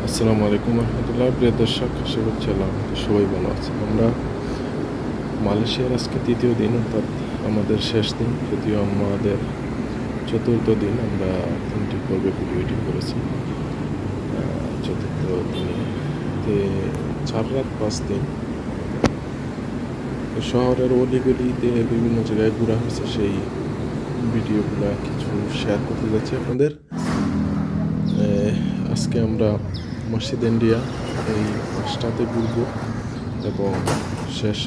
আসসালামু আলাইকুম রহমতুল্লাহ। প্রিয় দর্শক, আশা করছি সবাই ভালো আছে। আমরা মালয়েশিয়ার আজকে তৃতীয় দিন, অর্থাৎ আমাদের শেষ দিন, যদিও আমাদের চতুর্থ দিন। আমরা 3টি পর্বে ভিডিও এডিট করেছি। চতুর্থ দিনে 4 রাত 5 দিন শহরের অলিগলিতে বিভিন্ন জায়গায় ঘোরা হয়েছে। সেই ভিডিওগুলো কিছু শেয়ার করতে যাচ্ছি আপনাদের। আজকে আমরা মসজিদ ইন্ডিয়া এই 5টাতে ঘুরবো এবং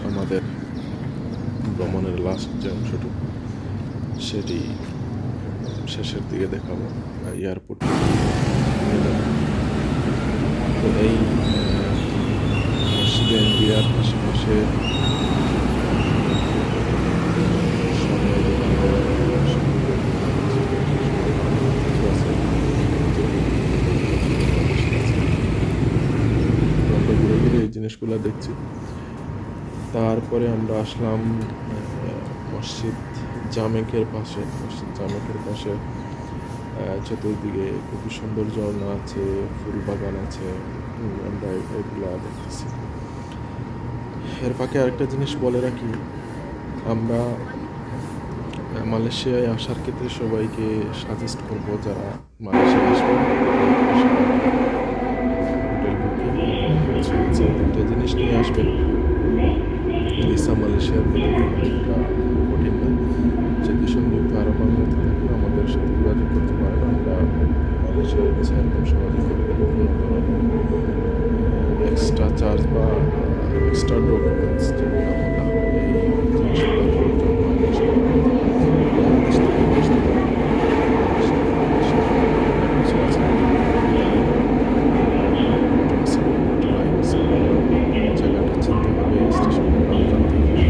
আমাদের ভ্রমণের লাস্ট যে অংশটুকু সেটি শেষের দিকে দেখাবো এয়ারপোর্ট। তো এই মসজিদ ইন্ডিয়ার আশেপাশে এই জিনিসগুলো দেখছি। তারপরে আমরা আসলাম মসজিদ জামেকের পাশে। চতুর্দিকে খুবই সুন্দর ঝর্ণা আছে, ফুল বাগান আছে। আমরা এগুলা দেখতেছি। এর ফাঁকে আরেকটা জিনিস বলে রাখি, আমরা মালয়েশিয়ায় আসার ক্ষেত্রে সবাইকে সাজেস্ট করব, যারা মালয়েশিয়া আসবে হোটেল বুকিং যে দুটো জিনিস নিয়ে আসবেন। ভিসা মালয়েশিয়ার কঠিন না। যদি সংযুক্ত আরব আমিরাতে থাকলে আমাদের সাথে যোগাযোগ করতে পারেন। আমরা মালয়েশিয়ার ভিসা একদম সহজে করে দেবো। কোনো ধরনের এক্সট্রা চার্জ বা এক্সট্রা ডকুমেন্টস যেগুলো বলা হয় এই জিনিসগুলো প্রয়োজন হয় না। বাংলাদেশ থেকে আসতে পারেন। জায়গাটা চিনতে হবে, স্টেশনের নাম জানতে হবে।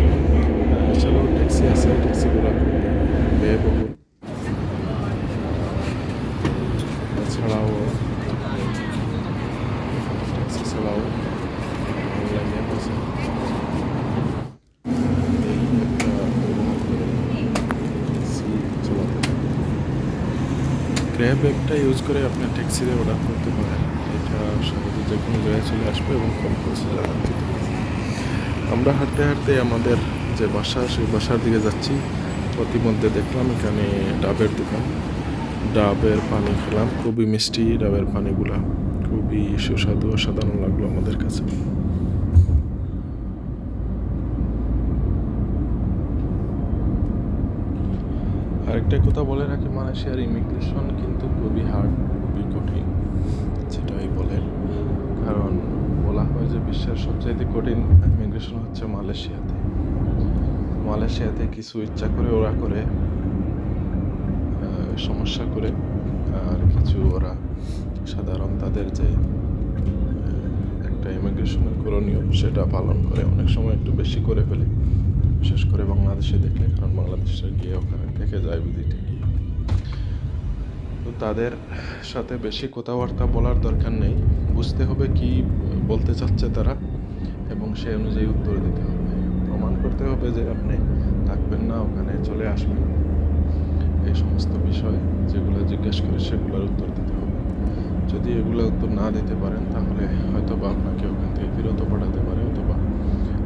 এছাড়াও ট্যাক্সি আছে, ট্যাক্সিগুলো খুবই ব্যয়বহুল। এছাড়াও ট্যাক্সি ছাড়াও অনলাইন অ্যাপ আছে। এই অ্যাপটা ব্যবহার করে ট্যাক্সি চালাতে পারেন। গ্র্যাব অ্যাপটা ইউজ করে আপনি ট্যাক্সিতে অর্ডার করতে পারেন। এটা সহজে যে কোনো জায়গায় চলে আসবে এবং কম খরচে যাওয়া যেতে পারে। আমরা হাঁটতে হাঁটতে আমাদের যে বাসা, সেই বাসার দিকে যাচ্ছি। প্রতিমধ্যে দেখলাম এখানে ডাবের দোকান। ডাবের পানি খেলাম, খুবই মিষ্টি ডাবের পানিগুলা, খুবই সুস্বাদু, অসাধারণ লাগলো আমাদের কাছে। আরেকটা কথা বলে রাখি, মালয়েশিয়ার ইমিগ্রেশন কিন্তু খুবই হার্ড, খুবই কঠিন, যেটাই বলেন। কারণ বলা হয় যে বিশ্বের সবচাইতে কঠিন ইমিগ্রেশন হচ্ছে মালয়েশিয়াতে কিছু ইচ্ছা করে ওরা করে, সমস্যা করে, আর কিছু ওরা সাধারণ তাদের যে একটা ইমিগ্রেশনের করণীয় সেটা পালন করে। অনেক সময় একটু বেশি করে ফেলে, বিশেষ করে বাংলাদেশে দেখলে, কারণ বাংলাদেশে গিয়ে ওখানে থেকে যায় ভিজিটে গিয়ে। তো তাদের সাথে বেশি কথাবার্তা বলার দরকার নেই, বুঝতে হবে কি বলতে চাচ্ছে তারা এবং সেই অনুযায়ী উত্তর দিতে হবে। প্রমাণ করতে হবে যে আপনি থাকবেন না, ওখানে চলে আসবেন। এই সমস্ত বিষয় যেগুলো জিজ্ঞেস করে সেগুলোর উত্তর দিতে হবে। যদি এগুলো উত্তর না দিতে পারেন তাহলে হয়তো বা আপনাকে ওখান থেকে ফেরতও পাঠাতে পারে, অথবা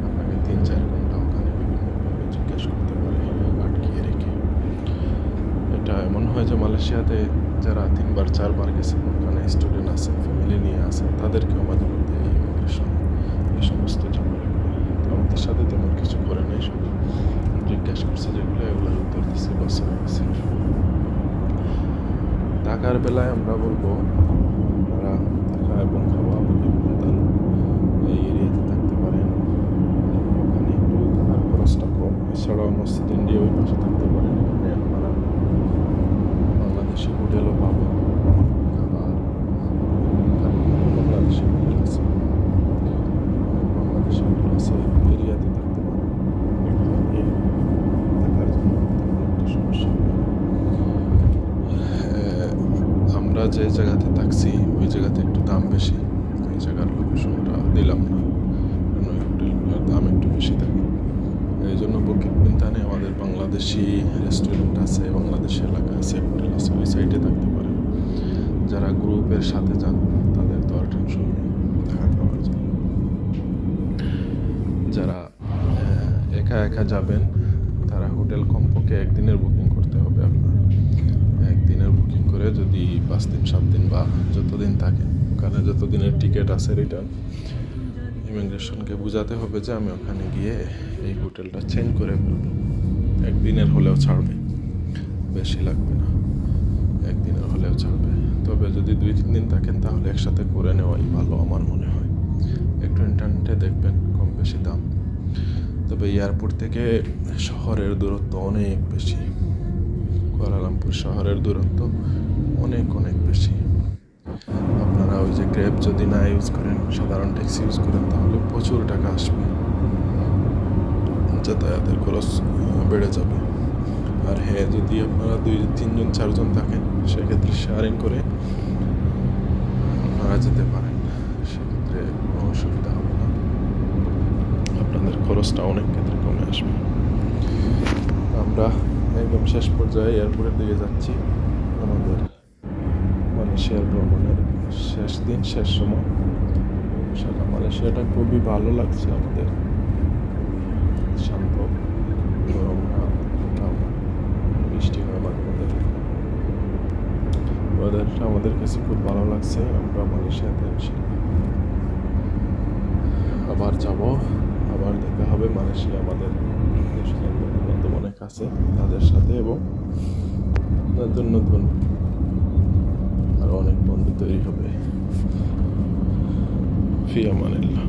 আপনাকে 3-4 ঘন্টা ওখানে বিভিন্নভাবে জিজ্ঞেস করতে পারে আটকিয়ে রেখে। এটা এমন হয় যে মালয়েশিয়াতে যারা 3-4 বার গেছেন, ওখানে স্টুডেন্ট আছেন, ফ্যামিলি নিয়ে আসেন, তাদেরকেও মাঝে মধ্যে এই ইমিগ্রেশন এই সমস্ত ঝামেলা করে। আমাদের সাথে তেমন কিছু করে নেই, শুধু জিজ্ঞাসা করছে যেগুলো, এগুলোর উত্তর দিচ্ছে, বাস হয়ে গেছে। টাকার বেলায় আমরা বলবো আপনারা টাকা এবং খাওয়া বুকিং এই এরিয়াতে থাকতে পারেন। ওখানে একটু থাকার খরচটা কম। এছাড়াও মসজিদ ইন্ডিয়া ওই পাশে থাকতে পারেন। এখানে আপনারা বাংলাদেশি হোটেলও পাবেন। আবার বাংলাদেশি হোটেল আছে, এরিয়াতে থাকতে পারেন। এগুলো নিয়ে থাকার জন্য তেমন একটা সমস্যা হবে না। আমরা যে জায়গাতে থাকছি ওই জায়গাতে একটু দাম বেশি, ওই জায়গার লোকেশনটা দিলাম না, কারণ ওই হোটেলগুলোর দাম একটু বেশি থাকে। এই জন্য বুকিং বিন্তানে আমাদের বাংলাদেশি রেস্টুরেন্ট আছে, বাংলাদেশি এলাকা আছে, হোটেল আছে, ওই সাইডে থাকতে পারেন। যারা গ্রুপে গ্রুপের সাথে যান, তাদের তো আর টেনশন নেই থাকা খাওয়ার জন্য। যারা একা একা যাবেন তারা হোটেল কমপক্ষে একদিনের বুকিং করতে হবে আপনার। একদিনের বুকিং করে যদি 5 দিন 7 দিন বা যতদিন থাকেন, ওখানে যতদিনের টিকিট আছে রিটার্ন, ইমিগ্রেশনকে বোঝাতে হবে যে আমি ওখানে গিয়ে এই হোটেলটা চেঞ্জ করে ফেলবো। একদিনের হলেও ছাড়বে, বেশি লাগবে না, একদিনের হলেও ছাড়বে। তবে যদি 2-3 দিন থাকেন তাহলে একসাথে করে নেওয়াই ভালো আমার মনে হয়। একটু ইন্টারনেটে দেখবেন, কম বেশি দাম। তবে এয়ারপোর্ট থেকে শহরের দূরত্ব অনেক বেশি, কুয়ালালামপুর শহরের দূরত্ব অনেক অনেক বেশি। আপনারা ওই যে গ্র্যাব যদি না ইউজ করেন, সাধারণ ট্যাক্সি ইউজ করেন, তাহলে প্রচুর টাকা আসবে, যাতায়াতের খরচ বেড়ে যাবে। আর হ্যাঁ, যদি আপনারা 2-3 জন 4 জন থাকেন, সেক্ষেত্রে শেয়ারিং করে আপনারা যেতে পারেন, সেক্ষেত্রে কোনো অসুবিধা হবে না, আপনাদের খরচটা অনেক ক্ষেত্রে কমে আসবে। আমরা একদম শেষ পর্যায়ে এয়ারপোর্টের দিকে যাচ্ছি। আমাদের মালয়েশিয়ার ভ্রমণের শেষ দিন, শেষ সময়। সারা মালয়েশিয়াটা খুবই ভালো লাগছে আমাদের, শান্ত, গরম না, বৃষ্টি হয় মাঝে মাঝে, ওয়েদারটা আমাদের কাছে খুব ভালো লাগছে। আমরা মালয়েশিয়াতে আবার যাব, আবার দেখা হবে মালয়েশিয়া, আমাদের বন্ধু অনেক আছে তাদের সাথে, এবং নতুন নতুন আরো অনেক বন্ধু তৈরি হবে। ফি আমানিল্লাহ।